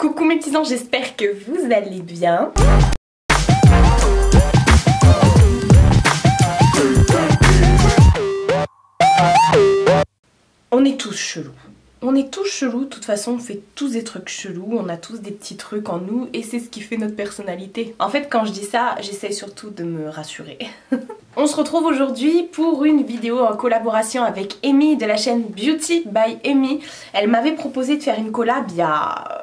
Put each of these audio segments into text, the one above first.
Coucou mes petits anges, j'espère que vous allez bien. On est tous chelous. On est tous chelous, de toute façon on fait tous des trucs chelous, on a tous des petits trucs en nous et c'est ce qui fait notre personnalité. En fait quand je dis ça, j'essaie surtout de me rassurer. On se retrouve aujourd'hui pour une vidéo en collaboration avec Amy de la chaîne Beauty by Amy. Elle m'avait proposé de faire une collab il y a...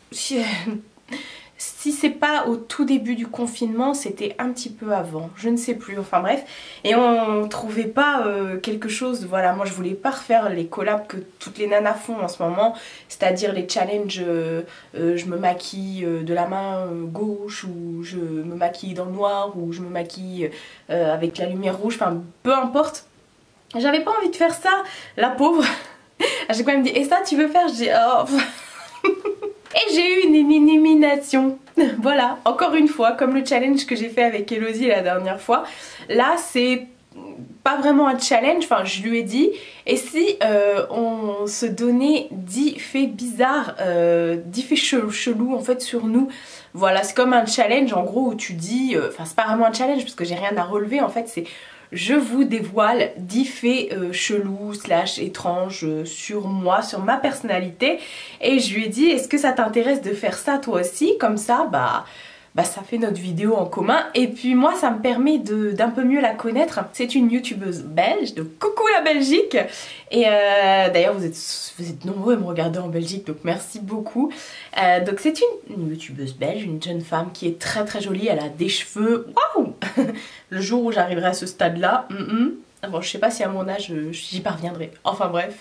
Si c'est pas au tout début du confinement, c'était un petit peu avant, je ne sais plus, enfin bref. Et on trouvait pas quelque chose, voilà, moi je voulais pas refaire les collabs que toutes les nanas font en ce moment, c'est-à-dire les challenges, je me maquille de la main gauche, ou je me maquille dans le noir, ou je me maquille avec la lumière rouge, enfin peu importe. J'avais pas envie de faire ça, la pauvre. À chaque fois elle me dit, et ça tu veux faire? Je dis, oh... Et j'ai eu une élimination. Voilà, encore une fois, comme le challenge que j'ai fait avec Elodie la dernière fois. Là, c'est pas vraiment un challenge, enfin je lui ai dit. Et si on se donnait 10 faits bizarres, 10 faits chelous en fait sur nous. Voilà, c'est comme un challenge en gros où tu dis... Enfin c'est pas vraiment un challenge parce que j'ai rien à relever en fait, c'est... Je vous dévoile 10 faits chelous / étranges sur moi, sur ma personnalité. Et je lui ai dit, est-ce que ça t'intéresse de faire ça toi aussi? Comme ça, bah ça fait notre vidéo en commun. Et puis moi, ça me permet d'un peu mieux la connaître. C'est une youtubeuse belge, donc coucou la Belgique. Et d'ailleurs, vous êtes nombreux à me regarder en Belgique, donc merci beaucoup. Donc c'est une youtubeuse belge, une jeune femme qui est très très jolie. Elle a des cheveux, waouh. Le jour où j'arriverai à ce stade-là, bon, je sais pas si à mon âge j'y parviendrai. Enfin bref.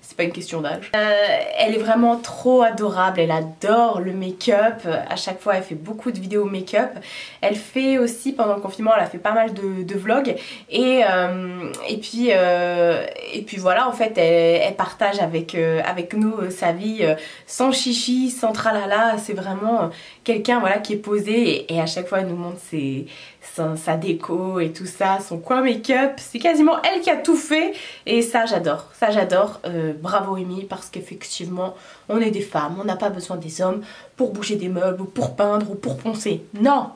C'est pas une question d'âge. Elle est vraiment trop adorable, elle adore le make-up. À chaque fois elle fait beaucoup de vidéos make-up. Elle fait aussi pendant le confinement, elle a fait pas mal de vlogs. Et puis voilà, en fait elle partage avec nous sa vie sans chichi, sans tralala. C'est vraiment quelqu'un voilà, qui est posé et à chaque fois elle nous montre sa déco et tout ça, son coin make-up. C'est quasiment elle qui a tout fait et ça j'adore, bravo Amy, parce qu'effectivement on est des femmes, on n'a pas besoin des hommes pour bouger des meubles ou pour peindre ou pour poncer, non.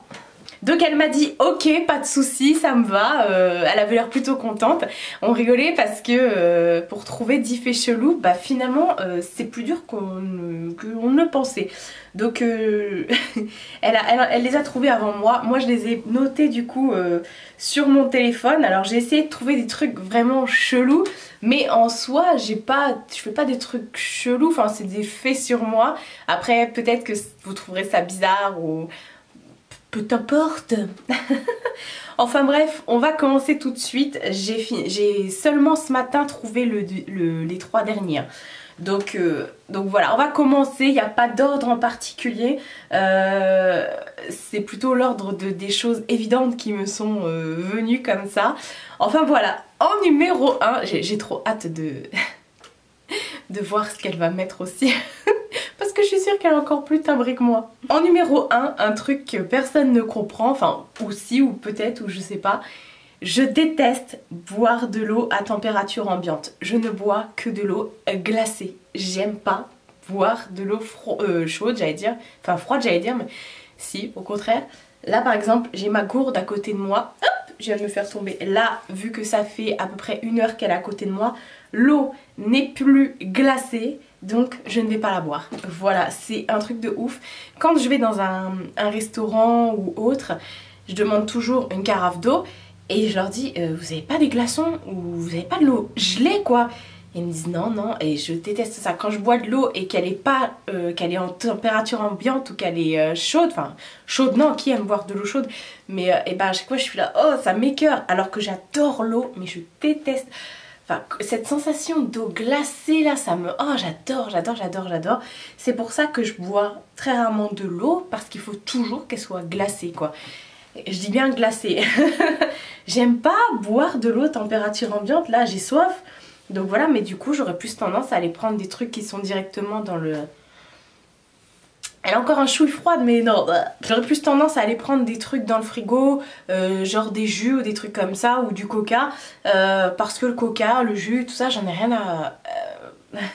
Donc elle m'a dit ok, pas de soucis, ça me va. Elle avait l'air plutôt contente. On rigolait parce que pour trouver 10 faits chelous, bah finalement c'est plus dur qu'on ne le pensait. Donc elle les a trouvés avant moi. Moi je les ai notés du coup sur mon téléphone. Alors j'ai essayé de trouver des trucs vraiment chelous, mais en soi je fais pas des trucs chelous. Enfin c'est des faits sur moi. Après peut-être que vous trouverez ça bizarre ou... peu importe. Enfin bref, on va commencer tout de suite. J'ai seulement ce matin trouvé les 3 dernières. Donc voilà, on va commencer. Il n'y a pas d'ordre en particulier. C'est plutôt l'ordre des choses évidentes qui me sont venues comme ça. Enfin voilà, en numéro 1, j'ai trop hâte de voir ce qu'elle va mettre aussi. Parce que je suis sûre qu'elle est encore plus timbrée que moi. En numéro 1, un truc que personne ne comprend, enfin ou si ou peut-être ou je sais pas. Je déteste boire de l'eau à température ambiante. Je ne bois que de l'eau glacée. J'aime pas boire de l'eau chaude j'allais dire, enfin froide j'allais dire, mais si au contraire. Là par exemple j'ai ma gourde à côté de moi, hop, je viens de me faire tomber. Là vu que ça fait à peu près 1 heure qu'elle est à côté de moi, l'eau n'est plus glacée. Donc je ne vais pas la boire. Voilà, c'est un truc de ouf. Quand je vais dans un restaurant ou autre, je demande toujours une carafe d'eau et je leur dis vous avez pas des glaçons ou vous avez pas de l'eau gelée quoi? Et ils me disent non non, et je déteste ça. Quand je bois de l'eau et qu'elle est pas qu'elle est en température ambiante ou qu'elle est chaude, enfin chaude non, qui aime boire de l'eau chaude, mais et ben à chaque fois je suis là oh ça m'écoeure, alors que j'adore l'eau mais je déteste. Enfin, cette sensation d'eau glacée là, ça me... Oh j'adore. C'est pour ça que je bois très rarement de l'eau, parce qu'il faut toujours qu'elle soit glacée quoi. Je dis bien glacée. J'aime pas boire de l'eau température ambiante, là j'ai soif. Donc voilà, mais du coup j'aurais plus tendance à aller prendre des trucs qui sont directement dans le... Elle a encore un chouille froide mais non, j'aurais plus tendance à aller prendre des trucs dans le frigo, genre des jus ou des trucs comme ça ou du coca, parce que le coca, le jus, tout ça j'en ai rien à...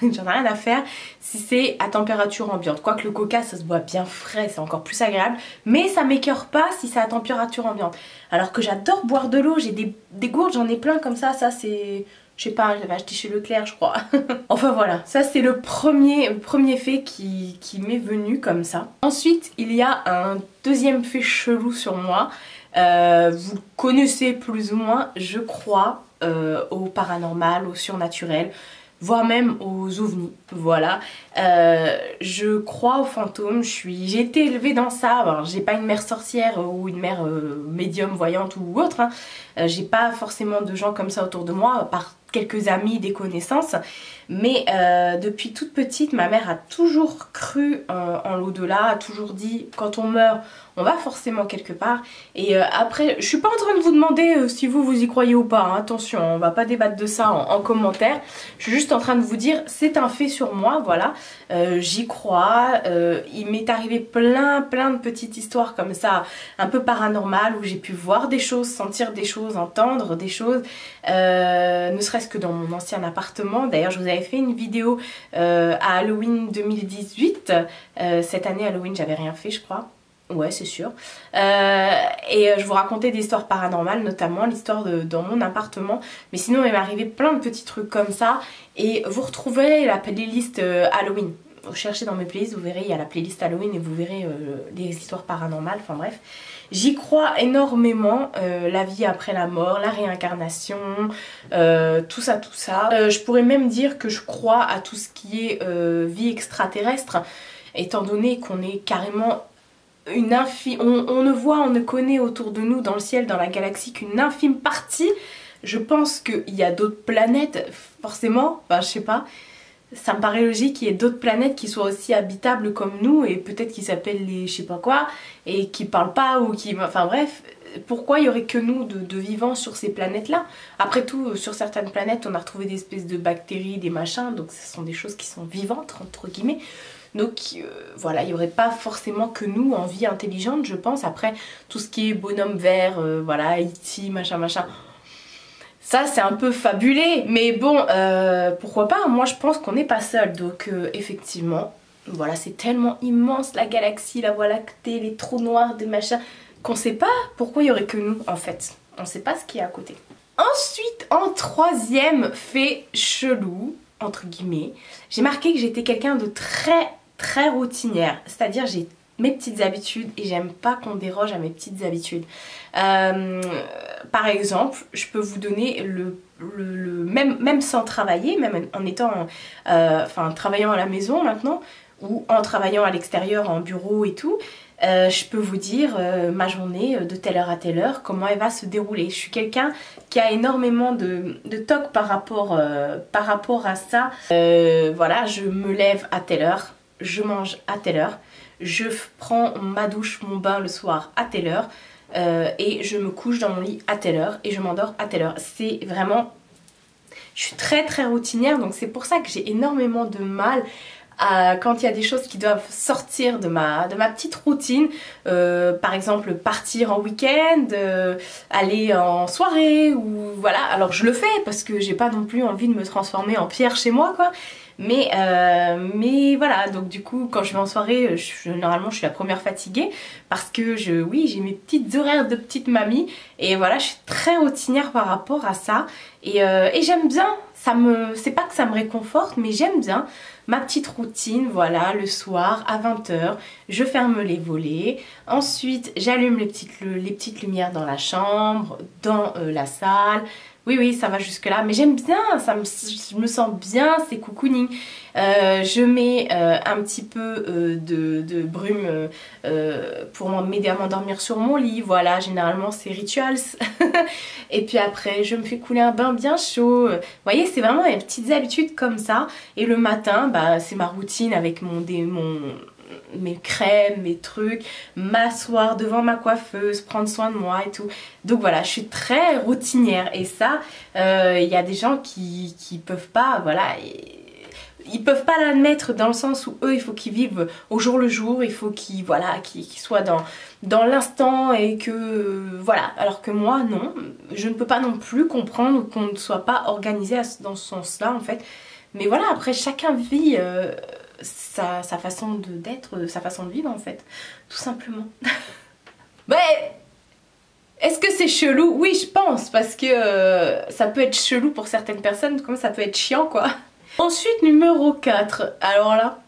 j'en ai rien à faire si c'est à température ambiante. Quoique le coca ça se boit bien frais, c'est encore plus agréable, mais ça m'écœure pas si c'est à température ambiante. Alors que j'adore boire de l'eau, j'ai des gourdes, j'en ai plein comme ça c'est... Je sais pas, je l'avais acheté chez Leclerc je crois. Enfin voilà, ça c'est le premier fait qui m'est venu comme ça. Ensuite il y a un deuxième fait chelou sur moi. Vous connaissez plus ou moins, je crois, au paranormal, au surnaturel, voire même aux ovnis, voilà. Je crois aux fantômes, j'ai été élevée dans ça. Alors j'ai pas une mère sorcière ou une mère médium voyante ou autre, hein. J'ai pas forcément de gens comme ça autour de moi, par quelques amis, des connaissances, mais depuis toute petite ma mère a toujours cru en l'au-delà, a toujours dit quand on meurt on va forcément quelque part. Et après je suis pas en train de vous demander si vous y croyez ou pas, hein. Attention, on va pas débattre de ça en commentaire, je suis juste en train de vous dire c'est un fait sur moi, voilà. J'y crois, il m'est arrivé plein de petites histoires comme ça un peu paranormales où j'ai pu voir des choses, sentir des choses, entendre des choses, ne serait-ce que dans mon ancien appartement. D'ailleurs je vous avais fait une vidéo à Halloween 2018, cette année Halloween j'avais rien fait je crois. Ouais c'est sûr, et je vous racontais des histoires paranormales, notamment l'histoire dans mon appartement, mais sinon il m'est arrivé plein de petits trucs comme ça. Et vous retrouverez la playlist Halloween, vous cherchez dans mes playlists, vous verrez il y a la playlist Halloween et vous verrez des histoires paranormales, enfin bref. J'y crois énormément, la vie après la mort, la réincarnation, tout ça. Je pourrais même dire que je crois à tout ce qui est vie extraterrestre, étant donné qu'on est carrément une infime, on ne connaît autour de nous dans le ciel, dans la galaxie qu'une infime partie. Je pense qu'il y a d'autres planètes, forcément, enfin je sais pas, ça me paraît logique qu'il y ait d'autres planètes qui soient aussi habitables comme nous et peut-être qui s'appellent les je sais pas quoi et qui parlent pas ou qui... Enfin bref, pourquoi il y aurait que nous de vivants sur ces planètes là? Après tout, sur certaines planètes on a retrouvé des espèces de bactéries, des machins, donc ce sont des choses qui sont vivantes entre guillemets. Donc voilà, il n'y aurait pas forcément que nous en vie intelligente je pense. Après tout ce qui est bonhomme vert, voilà, E.T. machin, ça c'est un peu fabulé, mais bon, pourquoi pas, moi je pense qu'on n'est pas seul. Donc effectivement, voilà, c'est tellement immense la galaxie, la Voie lactée, les trous noirs, des machins, qu'on sait pas pourquoi il y aurait que nous en fait. On sait pas ce qu'il y a à côté. Ensuite, en troisième fait chelou, entre guillemets, j'ai marqué que j'étais quelqu'un de très routinière, c'est-à-dire j'ai mes petites habitudes et j'aime pas qu'on déroge à mes petites habitudes. Par exemple, je peux vous donner même sans travailler, même en étant, enfin travaillant à la maison maintenant, ou en travaillant à l'extérieur en bureau et tout, je peux vous dire ma journée de telle heure à telle heure, comment elle va se dérouler. Je suis quelqu'un qui a énormément de toc par rapport à ça. Voilà, je me lève à telle heure, je mange à telle heure, je prends ma douche, mon bain le soir à telle heure, et je me couche dans mon lit à telle heure et je m'endors à telle heure. C'est vraiment... Je suis très routinière, donc c'est pour ça que j'ai énormément de mal quand il y a des choses qui doivent sortir de ma petite routine, par exemple partir en week-end, aller en soirée, ou voilà. Alors je le fais parce que j'ai pas non plus envie de me transformer en Pierre chez moi quoi, mais voilà, donc du coup quand je vais en soirée, généralement je suis la première fatiguée parce que oui, j'ai mes petites horaires de petite mamie et voilà, je suis très routinière par rapport à ça et j'aime bien, c'est pas que ça me réconforte, mais j'aime bien ma petite routine, voilà, le soir à 20 h, je ferme les volets, ensuite j'allume les petites lumières dans la chambre, dans la salle. Oui, ça va jusque là, mais j'aime bien, je me sens bien, c'est cocooning. Je mets un petit peu de brume pour m'aider à m'endormir sur mon lit, voilà, généralement c'est Rituals. Et puis après je me fais couler un bain bien chaud. Vous voyez, c'est vraiment des petites habitudes comme ça. Et le matin, bah, c'est ma routine avec mes crèmes, mes trucs, m'asseoir devant ma coiffeuse, prendre soin de moi et tout. Donc voilà, je suis très routinière et ça, il y a des gens qui peuvent pas, voilà, ils peuvent pas l'admettre dans le sens où eux, il faut qu'ils vivent au jour le jour, il faut qu'ils soient dans l'instant et que voilà. Alors que moi, non, je ne peux pas non plus comprendre qu'on ne soit pas organisé dans ce sens-là en fait. Mais voilà, après chacun vit sa façon d'être, sa façon de vivre en fait, tout simplement. Bah, est-ce que c'est chelou? Oui, je pense, parce que ça peut être chelou pour certaines personnes, comme ça peut être chiant quoi. Ensuite, numéro 4, alors là,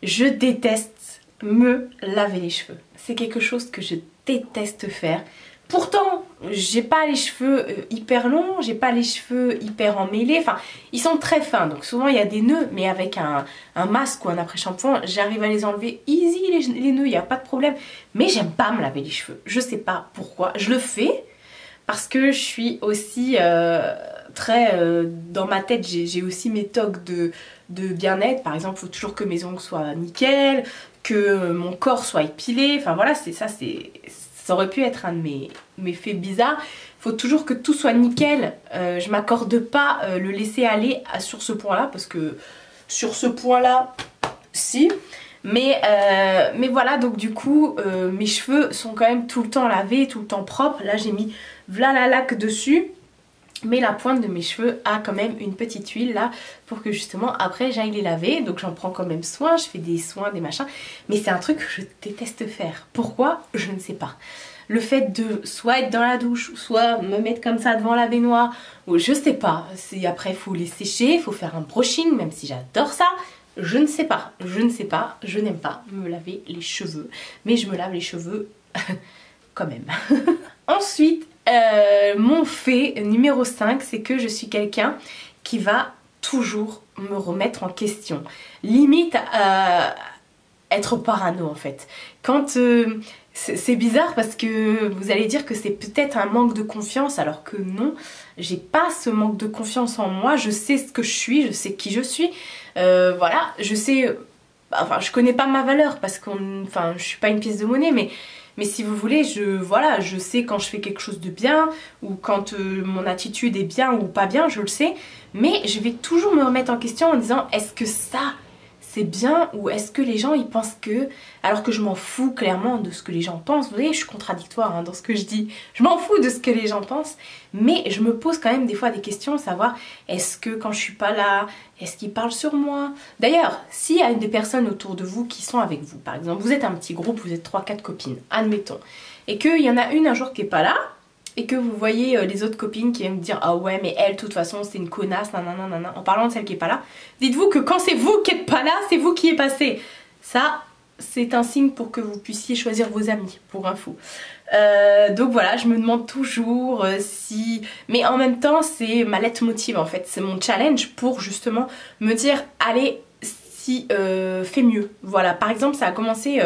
je déteste me laver les cheveux. C'est quelque chose que je déteste faire. Pourtant, j'ai pas les cheveux hyper longs, j'ai pas les cheveux hyper emmêlés, enfin, ils sont très fins, donc souvent il y a des nœuds, mais avec un masque ou un après-shampoing, j'arrive à les enlever easy les nœuds, il n'y a pas de problème. Mais j'aime pas me laver les cheveux, je sais pas pourquoi, je le fais parce que je suis aussi dans ma tête, j'ai aussi mes tocs de bien-être, par exemple, il faut toujours que mes ongles soient nickel, que mon corps soit épilé, enfin voilà, ça aurait pu être un de mes faits bizarres. Il faut toujours que tout soit nickel. Je m'accorde pas le laisser aller sur ce point-là, parce que sur ce point-là, si. Mais voilà, donc du coup, mes cheveux sont quand même tout le temps lavés, tout le temps propres. Là, j'ai mis voilà la laque dessus. Mais la pointe de mes cheveux a quand même une petite huile là pour que justement après j'aille les laver. Donc j'en prends quand même soin, je fais des soins, des machins. Mais c'est un truc que je déteste faire. Pourquoi? Je ne sais pas. Le fait de soit être dans la douche, soit me mettre comme ça devant la baignoire, ou je sais pas. Après il faut les sécher, il faut faire un brushing, même si j'adore ça. Je ne sais pas, je n'aime pas me laver les cheveux. Mais je me lave les cheveux quand même. Ensuite, mon fait numéro 5, c'est que je suis quelqu'un qui va toujours me remettre en question. Limite être parano en fait. Quand c'est bizarre parce que vous allez dire que c'est peut-être un manque de confiance, alors que non, j'ai pas ce manque de confiance en moi. Je sais ce que je suis, je sais qui je suis. Voilà, je sais. Enfin, je connais pas ma valeur parce je suis pas une pièce de monnaie, mais si vous voulez, je sais quand je fais quelque chose de bien, ou quand mon attitude est bien ou pas bien, je le sais. Mais je vais toujours me remettre en question en disant, est-ce que ça, c'est bien, ou est-ce que les gens, ils pensent que... Alors que je m'en fous clairement de ce que les gens pensent. Vous voyez, je suis contradictoire dans ce que je dis. Je m'en fous de ce que les gens pensent. Mais je me pose quand même des fois des questions, savoir, est-ce que quand je suis pas là, est-ce qu'ils parlent sur moi? D'ailleurs, s'il y a des personnes autour de vous qui sont avec vous, par exemple, vous êtes un petit groupe, vous êtes 3-4 copines, admettons, et qu'il y en a une un jour qui est pas là, et que vous voyez les autres copines qui viennent me dire « Ah ouais, mais elle, de toute façon, c'est une connasse, nanana, en parlant de celle qui est pas là. » Dites-vous que quand c'est vous qui êtes pas là, c'est vous qui est passé. Ça, c'est un signe pour que vous puissiez choisir vos amis, pour info. Donc voilà, je me demande toujours si... Mais en même temps, c'est ma leitmotiv en fait. C'est mon challenge pour justement me dire « Allez, fais mieux. » Voilà, par exemple, ça a commencé...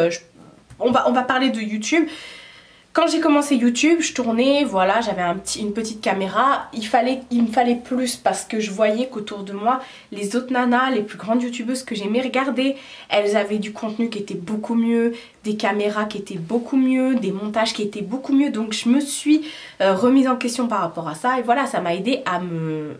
on va parler de YouTube. Quand j'ai commencé YouTube, je tournais, voilà, j'avais une petite caméra. Il me fallait plus parce que je voyais qu'autour de moi, les autres nanas, les plus grandes youtubeuses que j'aimais regarder, elles avaient du contenu qui était beaucoup mieux, des caméras qui étaient beaucoup mieux, des montages qui étaient beaucoup mieux. Donc je me suis remise en question par rapport à ça. Et voilà, ça m'a aidé à me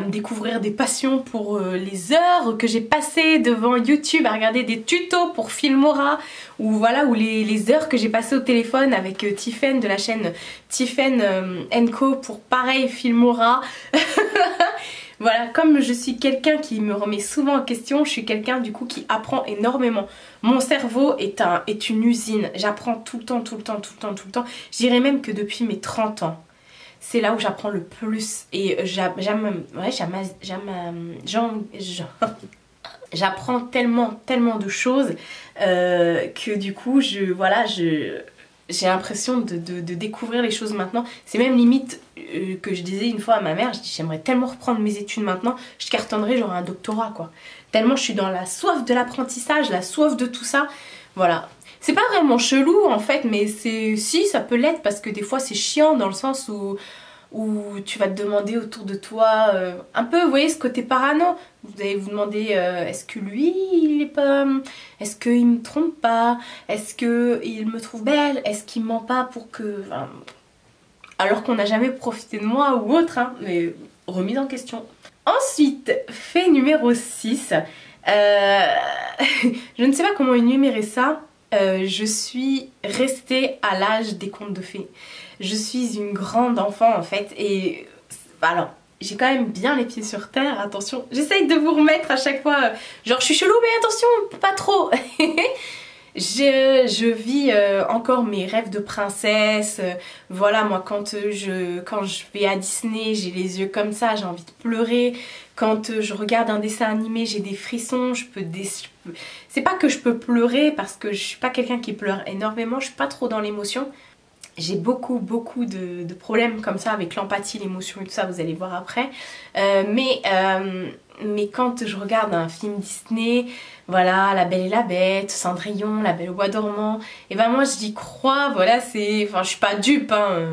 découvrir des passions pour les heures que j'ai passées devant YouTube à regarder des tutos pour Filmora, ou voilà, ou les heures que j'ai passées au téléphone avec Tiffen de la chaîne Tiffen Co pour pareil Filmora. Voilà, comme je suis quelqu'un qui me remet souvent en question, je suis quelqu'un du coup qui apprend énormément. Mon cerveau est une usine, j'apprends tout le temps. Je dirais même que depuis mes 30 ans. C'est là où j'apprends le plus et j'apprends tellement de choses que du coup j'ai l'impression de découvrir les choses maintenant. C'est même limite que je disais une fois à ma mère, je dis j'aimerais tellement reprendre mes études maintenant, je cartonnerais, j'aurais un doctorat quoi. Tellement je suis dans la soif de l'apprentissage, la soif de tout ça, voilà. C'est pas vraiment chelou en fait, mais si ça peut l'être parce que des fois c'est chiant dans le sens où tu vas te demander autour de toi un peu, vous voyez ce côté parano, vous allez vous demander est-ce que lui il est pas, est-ce qu'il me trompe pas, est-ce qu'il me trouve belle, est-ce qu'il ment pas pour que, enfin, alors qu'on n'a jamais profité de moi ou autre, hein, mais remise en question. Ensuite, fait numéro 6, je ne sais pas comment énumérer ça. Je suis restée à l'âge des contes de fées. Je suis une grande enfant en fait et alors j'ai quand même bien les pieds sur terre, attention. J'essaye de vous remettre à chaque fois, genre je suis chelou mais attention, pas trop. Je vis encore mes rêves de princesse. Voilà, moi quand je vais à Disney, j'ai les yeux comme ça, j'ai envie de pleurer. Quand je regarde un dessin animé, j'ai des frissons. C'est pas que je peux pleurer parce que je suis pas quelqu'un qui pleure énormément, je suis pas trop dans l'émotion. J'ai beaucoup de problèmes comme ça avec l'empathie, l'émotion et tout ça, vous allez voir après. Mais quand je regarde un film Disney, voilà, La Belle et la Bête, Cendrillon, La Belle au bois dormant, et ben moi j'y crois, voilà, enfin je suis pas dupe, hein,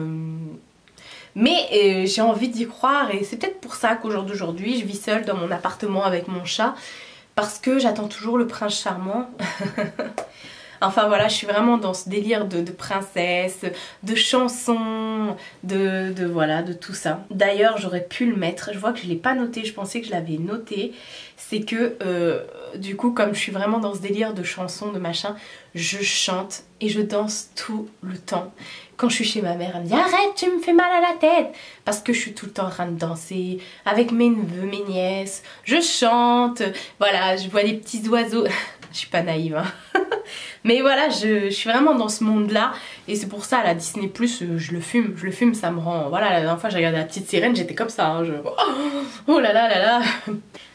mais j'ai envie d'y croire et c'est peut-être pour ça qu'au jour d'aujourd'hui je vis seule dans mon appartement avec mon chat, parce que j'attends toujours le prince charmant. Enfin voilà, je suis vraiment dans ce délire de princesse, de chansons, voilà, de tout ça. D'ailleurs, j'aurais pu le mettre, je vois que je ne l'ai pas noté, je pensais que je l'avais noté. C'est que, du coup, comme je suis vraiment dans ce délire de chansons, de machin, je chante et je danse tout le temps. Quand je suis chez ma mère, elle me dit « Arrête, tu me fais mal à la tête !» Parce que je suis tout le temps en train de danser avec mes neveux, mes nièces. Je chante, voilà, je vois des petits oiseaux. Je suis pas naïve, hein. Mais voilà, je suis vraiment dans ce monde-là. Et c'est pour ça, la Disney+, je le fume, ça me rend... Voilà, la dernière fois, j'ai regardé La Petite Sirène, j'étais comme ça, hein, oh là là là là.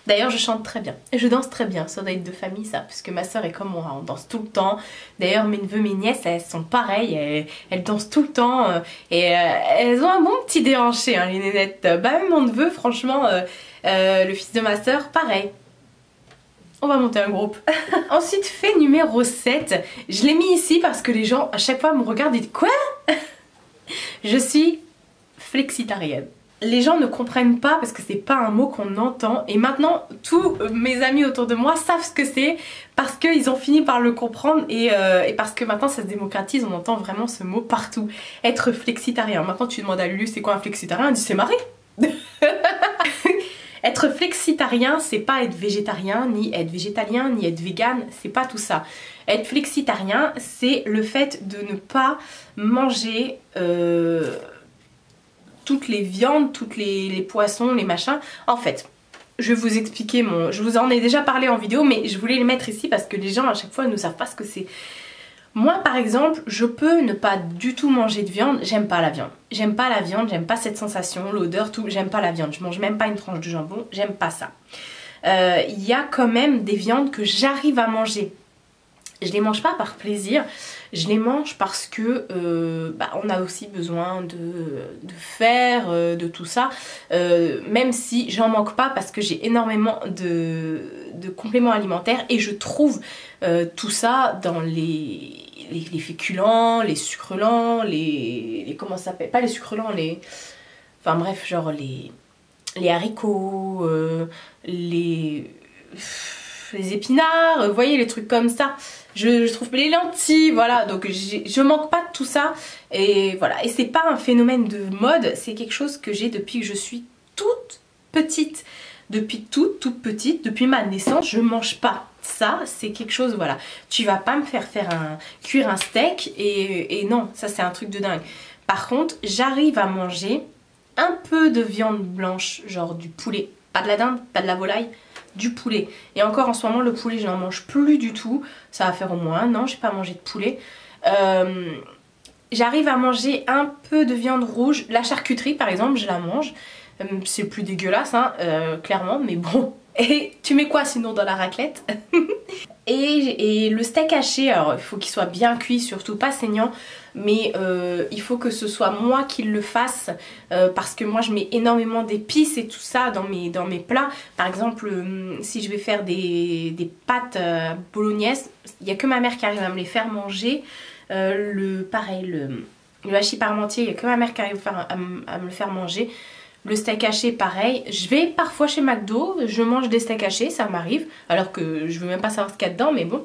D'ailleurs, je chante très bien. Et je danse très bien, ça doit être de famille, ça. Parce que ma soeur est comme moi, on danse tout le temps. D'ailleurs, mes neveux, mes nièces, elles sont pareilles, elles dansent tout le temps. Et elles ont un bon petit déhanché, hein, les nénettes. Bah, même mon neveu, franchement, le fils de ma soeur, pareil. On va monter un groupe. Ensuite, fait numéro 7. Je l'ai mis ici parce que les gens à chaque fois me regardent et disent quoi? Je suis flexitarienne. Les gens ne comprennent pas parce que c'est pas un mot qu'on entend. Et maintenant, tous mes amis autour de moi savent ce que c'est parce qu'ils ont fini par le comprendre et parce que maintenant ça se démocratise, on entend vraiment ce mot partout. Être flexitarien. Maintenant, tu demandes à Lulu c'est quoi un flexitarien? Elle dit c'est Marie. Être flexitarien, c'est pas être végétarien, ni être végétalien, ni être vegan, c'est pas tout ça. Être flexitarien, c'est le fait de ne pas manger toutes les viandes, toutes les poissons, les machins. En fait, je vais vous expliquer je vous en ai déjà parlé en vidéo, mais je voulais le mettre ici parce que les gens à chaque fois ne savent pas ce que c'est. Moi par exemple, je peux ne pas du tout manger de viande, j'aime pas la viande. J'aime pas la viande, j'aime pas cette sensation, l'odeur, tout, j'aime pas la viande. Je mange même pas une tranche de jambon, j'aime pas ça. Il y a quand même des viandes que j'arrive à manger. Je les mange pas par plaisir, je les mange parce que on a aussi besoin de fer, de tout ça. Même si j'en manque pas parce que j'ai énormément de compléments alimentaires et je trouve tout ça dans les féculents, les sucres lents, comment ça s'appelle? Pas les sucres lents, enfin bref, genre les haricots, les épinards, vous voyez les trucs comme ça. Je trouve les lentilles, voilà, donc je manque pas de tout ça. Et voilà, et c'est pas un phénomène de mode, c'est quelque chose que j'ai depuis que je suis toute petite. Depuis toute petite, depuis ma naissance, je mange pas. Ça, c'est quelque chose, voilà. Tu vas pas me faire cuire un steak et non, ça c'est un truc de dingue. Par contre, j'arrive à manger un peu de viande blanche, genre du poulet. Pas de la dinde, pas de la volaille, du poulet. Et encore en ce moment, le poulet, je n'en mange plus du tout. Ça va faire au moins un an, j'ai pas mangé de poulet. J'arrive à manger un peu de viande rouge. La charcuterie, par exemple, je la mange. C'est plus dégueulasse, hein, clairement, mais bon. Et tu mets quoi sinon dans la raclette? Et le steak haché, alors il faut qu'il soit bien cuit, surtout pas saignant, mais il faut que ce soit moi qui le fasse parce que moi je mets énormément d'épices et tout ça dans mes plats. Par exemple, si je vais faire des pâtes bolognaises, il n'y a que ma mère qui arrive à me les faire manger. Le hachis parmentier, il n'y a que ma mère qui arrive à me le faire manger. Le steak haché, pareil. Je vais parfois chez McDo, je mange des steaks hachés, ça m'arrive. Alors que je veux même pas savoir ce qu'il y a dedans, mais bon.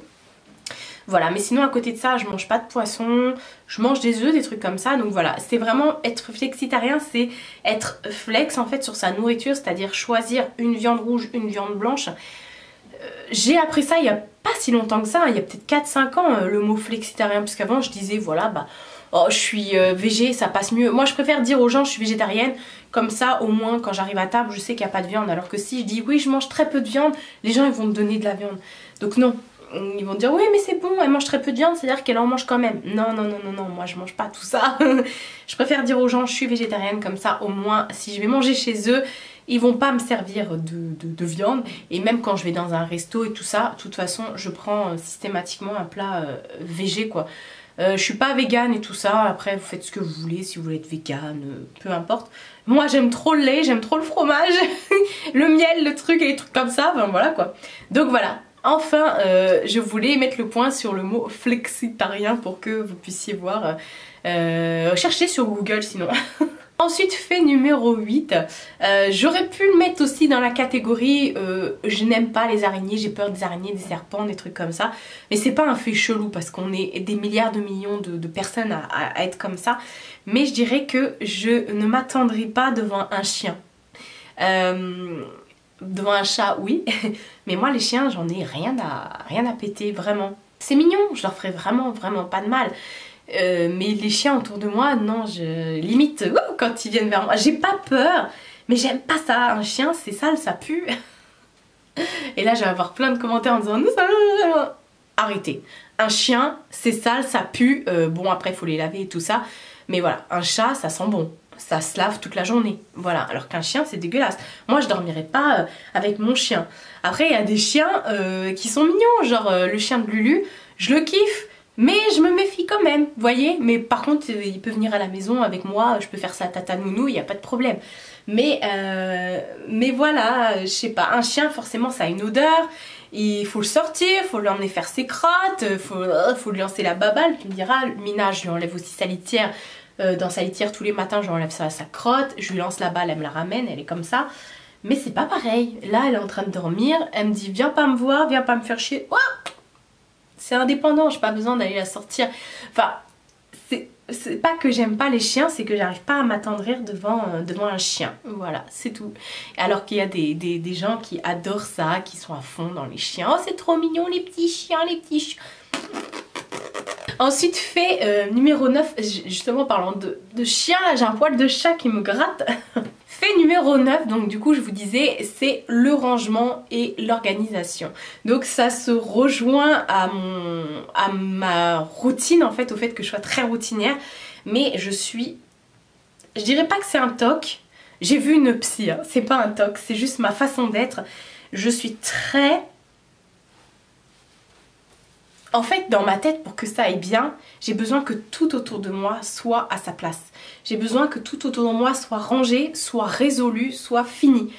Voilà, mais sinon à côté de ça, je mange pas de poisson, je mange des œufs, des trucs comme ça. Donc voilà, c'est vraiment être flexitarien, c'est être flex en fait sur sa nourriture, c'est-à-dire choisir une viande rouge, une viande blanche. J'ai appris ça il y a pas si longtemps que ça, il y a peut-être 4-5 ans, le mot flexitarien, parce qu'avant je disais voilà, bah oh je suis végé, ça passe mieux. Moi je préfère dire aux gens je suis végétarienne, comme ça au moins quand j'arrive à table je sais qu'il n'y a pas de viande. Alors que si je dis oui je mange très peu de viande, les gens ils vont me donner de la viande. Donc non, ils vont dire oui mais c'est bon, elle mange très peu de viande, c'est à dire qu'elle en mange quand même. Non non non non non, moi je mange pas tout ça. Je préfère dire aux gens je suis végétarienne, comme ça au moins si je vais manger chez eux, ils vont pas me servir de viande. Et même quand je vais dans un resto et tout ça, de toute façon je prends systématiquement un plat végé quoi. Je suis pas végane et tout ça, après vous faites ce que vous voulez, si vous voulez être végane, peu importe. Moi j'aime trop le lait, j'aime trop le fromage, le miel, le truc et les trucs comme ça, enfin voilà quoi. Donc voilà, enfin je voulais mettre le point sur le mot flexitarien pour que vous puissiez voir, chercher sur Google sinon. Ensuite fait numéro 8, j'aurais pu le mettre aussi dans la catégorie je n'aime pas les araignées, j'ai peur des araignées, des serpents, des trucs comme ça. Mais c'est pas un fait chelou parce qu'on est des milliards de millions de personnes à être comme ça. Mais je dirais que je ne m'attendrai pas devant un chien. Devant un chat oui, mais moi les chiens j'en ai rien à péter vraiment. C'est mignon, je leur ferai vraiment pas de mal. Mais les chiens autour de moi, non, je limite quand ils viennent vers moi. J'ai pas peur, mais j'aime pas ça. Un chien, c'est sale, ça pue. Et là, je vais avoir plein de commentaires en disant non, ça... Arrêtez. Un chien, c'est sale, ça pue. Bon, après, il faut les laver et tout ça. Mais voilà, un chat, ça sent bon. Ça se lave toute la journée. Voilà, alors qu'un chien, c'est dégueulasse. Moi, je dormirais pas avec mon chien. Après, il y a des chiens qui sont mignons. Genre, le chien de Lulu, je le kiffe. Mais je me méfie quand même, vous voyez. Mais par contre, il peut venir à la maison avec moi, je peux faire sa tata nounou, il n'y a pas de problème. Mais voilà, je sais pas, un chien forcément ça a une odeur, il faut le sortir, il faut lui emmener faire ses crottes, il faut lui lancer la baballe. Tu me diras, Mina, je lui enlève aussi sa litière, dans sa litière tous les matins, je lui enlève sa crotte, je lui lance la balle, elle me la ramène, elle est comme ça. Mais c'est pas pareil, là elle est en train de dormir, elle me dit viens pas me voir, viens pas me faire chier. Oh, c'est indépendant, j'ai pas besoin d'aller la sortir. Enfin, c'est pas que j'aime pas les chiens, c'est que j'arrive pas à m'attendrir devant un chien. Voilà, c'est tout. Alors qu'il y a des gens qui adorent ça, qui sont à fond dans les chiens. Oh, c'est trop mignon les petits chiens, les petits chiens. Ensuite, fait numéro 9, justement parlant de chiens, là j'ai un poil de chat qui me gratte. Fait numéro 9, donc du coup je vous disais, c'est le rangement et l'organisation. Donc ça se rejoint à ma routine en fait, au fait que je sois très routinière. Mais je dirais pas que c'est un toc, j'ai vu une psy, hein. C'est pas un toc, c'est juste ma façon d'être. Je suis très... En fait, dans ma tête, pour que ça aille bien, j'ai besoin que tout autour de moi soit à sa place. J'ai besoin que tout autour de moi soit rangé, soit résolu, soit fini.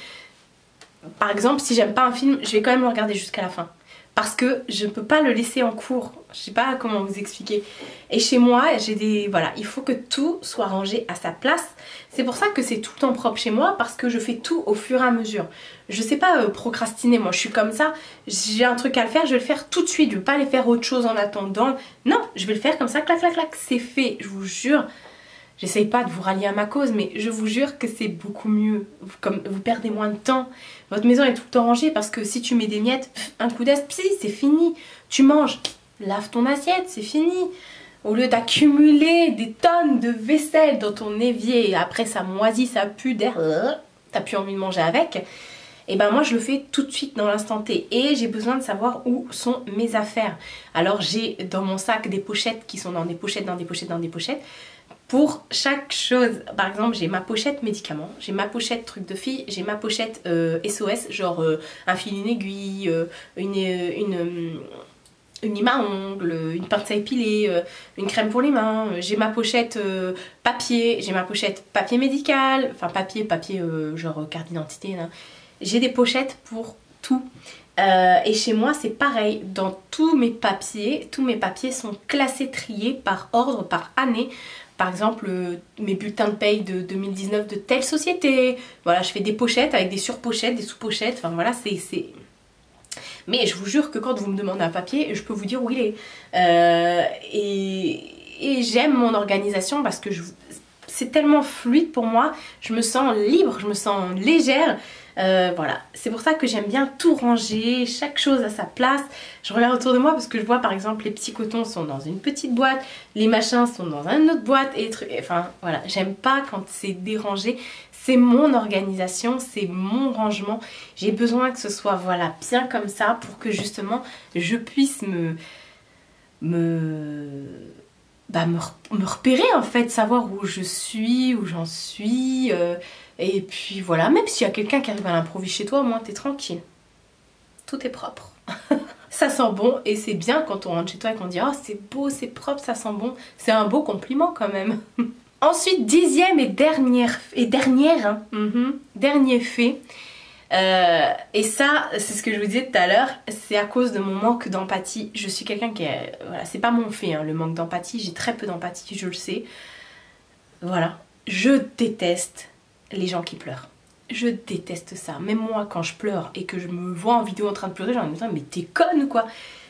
Par exemple, si j'aime pas un film, je vais quand même le regarder jusqu'à la fin. Parce que je ne peux pas le laisser en cours. Je sais pas comment vous expliquer. Et chez moi, voilà, il faut que tout soit rangé à sa place. C'est pour ça que c'est tout le temps propre chez moi, parce que je fais tout au fur et à mesure. Je sais pas procrastiner, moi je suis comme ça. J'ai un truc à le faire, je vais le faire tout de suite. Je vais pas aller faire autre chose en attendant. Non, je vais le faire comme ça, clac clac clac, c'est fait. Je vous jure. J'essaye pas de vous rallier à ma cause, mais je vous jure que c'est beaucoup mieux. Comme vous perdez moins de temps. Votre maison est tout le temps rangée, parce que si tu mets des miettes, un coup d'aspi, c'est fini. Tu manges, lave ton assiette, c'est fini. Au lieu d'accumuler des tonnes de vaisselle dans ton évier, et après ça moisit, ça pue d'air, t'as plus envie de manger avec. Et ben moi je le fais tout de suite dans l'instant T. Et j'ai besoin de savoir où sont mes affaires. Alors j'ai dans mon sac des pochettes qui sont dans des pochettes, dans des pochettes, dans des pochettes. Pour chaque chose, par exemple j'ai ma pochette médicaments, j'ai ma pochette truc de fille, j'ai ma pochette SOS, genre un fil, une aiguille, une lime à ongles, une pince à épiler, une crème pour les mains, j'ai ma pochette papier, j'ai ma pochette papier médical, enfin papier genre carte d'identité, j'ai des pochettes pour tout. Et chez moi c'est pareil, dans tous mes papiers sont classés, triés par ordre, par année. Par exemple, mes bulletins de paye de 2019 de telle société. Voilà, je fais des pochettes avec des surpochettes, des sous-pochettes. Enfin voilà, c'est... Mais je vous jure que quand vous me demandez un papier, je peux vous dire où il est. Et j'aime mon organisation parce que c'est tellement fluide pour moi. Je me sens libre, je me sens légère. Voilà, c'est pour ça que j'aime bien tout ranger, chaque chose à sa place. Je regarde autour de moi parce que je vois par exemple les petits cotons sont dans une petite boîte, les machins sont dans une autre boîte et enfin voilà, j'aime pas quand c'est dérangé. C'est mon organisation, c'est mon rangement. J'ai besoin que ce soit voilà bien comme ça pour que justement je puisse me repérer en fait, savoir où je suis, où j'en suis. Et puis voilà, même s'il y a quelqu'un qui arrive à l'improviste chez toi, au moins t'es tranquille. Tout est propre. Ça sent bon et c'est bien quand on rentre chez toi et qu'on dit oh c'est beau, c'est propre, ça sent bon. C'est un beau compliment quand même. Ensuite, dixième et dernière hein, dernier fait. Et ça, c'est ce que je vous disais tout à l'heure, c'est à cause de mon manque d'empathie. Je suis quelqu'un qui est... Voilà, c'est pas mon fait, hein, le manque d'empathie. J'ai très peu d'empathie, je le sais. Voilà. Je déteste les gens qui pleurent. Je déteste ça. Même moi, quand je pleure et que je me vois en vidéo en train de pleurer, j'ai envie de me dire, mais t'es conne ou quoi?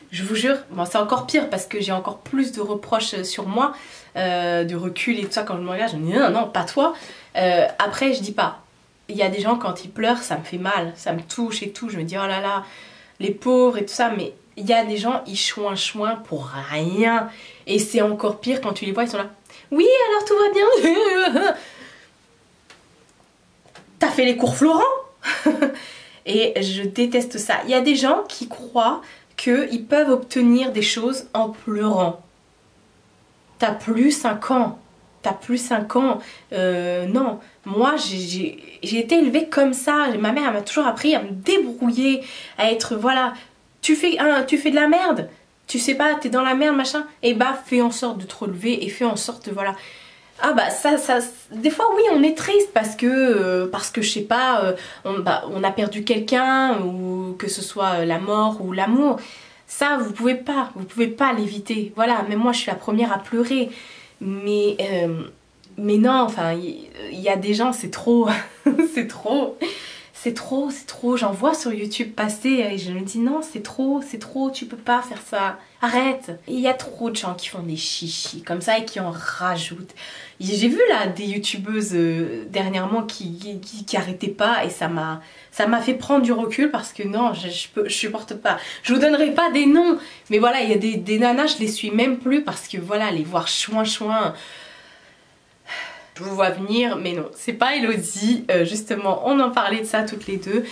Je vous jure, bon, c'est encore pire parce que j'ai encore plus de reproches sur moi, de recul et tout ça quand je me regarde. Je me dis non, non, pas toi. Après, je dis pas. Il y a des gens, quand ils pleurent, ça me fait mal, ça me touche et tout. Je me dis oh là là, les pauvres et tout ça. Mais il y a des gens, ils chouin pour rien. Et c'est encore pire quand tu les vois, ils sont là. Oui, alors tout va bien. T'as fait les cours Florent? Et je déteste ça. Il y a des gens qui croient qu'ils peuvent obtenir des choses en pleurant. T'as plus 5 ans. T'as plus 5 ans. Non, moi j'ai été élevée comme ça. Ma mère m'a toujours appris à me débrouiller, à être, voilà, tu fais de la merde. Tu sais pas, t'es dans la merde, machin. Et bah, fais en sorte de te relever et fais en sorte, voilà. Ah bah ça, des fois oui on est triste parce que je sais pas, on a perdu quelqu'un ou que ce soit la mort ou l'amour. Ça vous pouvez pas l'éviter. Voilà, même moi je suis la première à pleurer. Mais non, enfin il y a des gens c'est trop, c'est trop, j'en vois sur YouTube passer et je me dis non c'est trop, tu peux pas faire ça, arrête. Il y a trop de gens qui font des chichis comme ça et qui en rajoutent. J'ai vu là des youtubeuses dernièrement qui arrêtaient pas et ça m'a fait prendre du recul parce que non, je supporte pas. Je vous donnerai pas des noms, mais voilà, il y a des nanas, je les suis même plus parce que voilà, les voir chouin. Je vous vois venir, mais non, c'est pas Elodie. Justement, on en parlait de ça toutes les deux.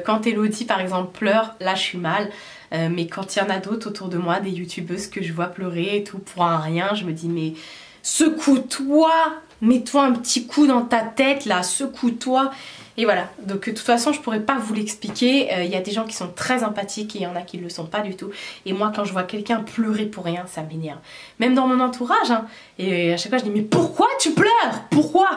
Quand Elodie, par exemple, pleure, là, je suis mal. Mais quand il y en a d'autres autour de moi, des youtubeuses que je vois pleurer et tout pour un rien, je me dis, mais secoue-toi, mets-toi un petit coup dans ta tête, là, secoue-toi. Et voilà, donc de toute façon je pourrais pas vous l'expliquer, il y a des gens qui sont très empathiques et il y en a qui le sont pas du tout. Et moi quand je vois quelqu'un pleurer pour rien, ça m'énerve. Même dans mon entourage, hein. Et à chaque fois je dis mais pourquoi tu pleures? Pourquoi?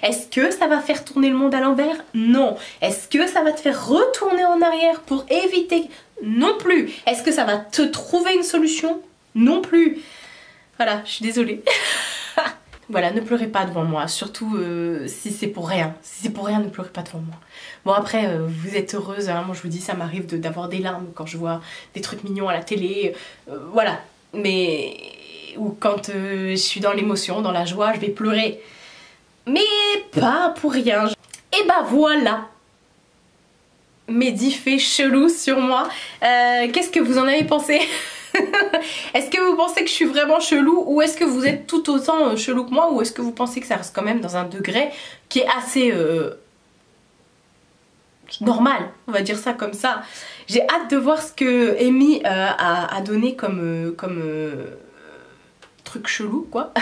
Est-ce que ça va faire tourner le monde à l'envers? Non. Est-ce que ça va te faire retourner en arrière pour éviter? Non plus. Est-ce que ça va te trouver une solution? Non plus. Voilà, je suis désolée. Voilà, ne pleurez pas devant moi, surtout si c'est pour rien. Si c'est pour rien, ne pleurez pas devant moi. Bon après, vous êtes heureuse, hein, moi je vous dis, ça m'arrive d'avoir des larmes quand je vois des trucs mignons à la télé, voilà. Mais, ou quand je suis dans l'émotion, dans la joie, je vais pleurer. Mais pas pour rien. Et bah voilà, mes 10 faits chelous sur moi. Qu'est-ce que vous en avez pensé? Est-ce que vous pensez que je suis vraiment chelou ou est-ce que vous êtes tout autant chelou que moi ou est-ce que vous pensez que ça reste quand même dans un degré qui est assez normal, on va dire ça comme ça. J'ai hâte de voir ce que Amy a donné comme truc chelou quoi.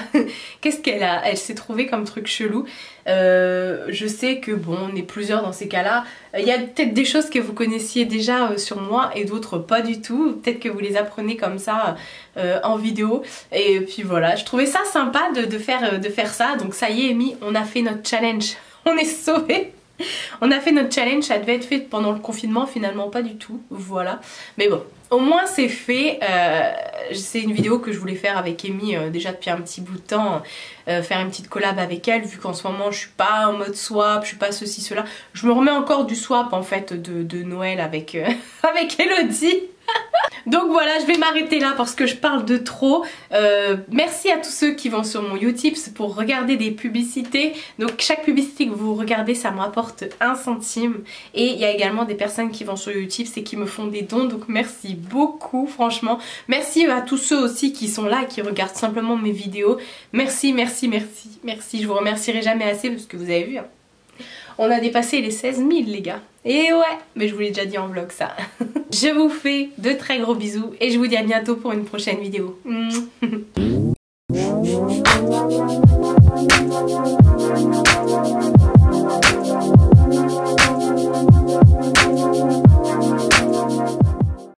Qu'est-ce elle s'est trouvée comme truc chelou. Je sais que bon, on est plusieurs dans ces cas-là. Il y a peut-être des choses que vous connaissiez déjà sur moi et d'autres pas du tout. Peut-être que vous les apprenez comme ça en vidéo. Et puis voilà, je trouvais ça sympa de faire ça. Donc ça y est, Amy, on a fait notre challenge. On est sauvés. On a fait notre challenge, ça devait être fait pendant le confinement, finalement pas du tout, voilà. Mais bon, au moins c'est fait, c'est une vidéo que je voulais faire avec Amy déjà depuis un petit bout de temps, faire une petite collab avec elle, vu qu'en ce moment je suis pas en mode swap, je suis pas ceci, cela. Je me remets encore du swap en fait de Noël avec, avec Elodie. Donc voilà, je vais m'arrêter là parce que je parle de trop. Merci à tous ceux qui vont sur mon Utips pour regarder des publicités. Donc chaque publicité que vous regardez, ça me rapporte 1 centime. Et il y a également des personnes qui vont sur Utips et qui me font des dons. Donc merci beaucoup, franchement. Merci à tous ceux aussi qui sont là et qui regardent simplement mes vidéos. Merci, merci, merci, merci. Je vous remercierai jamais assez parce que vous avez vu, hein. On a dépassé les 16 000 les gars. Et ouais, mais je vous l'ai déjà dit en vlog ça. Je vous fais de très gros bisous et je vous dis à bientôt pour une prochaine vidéo.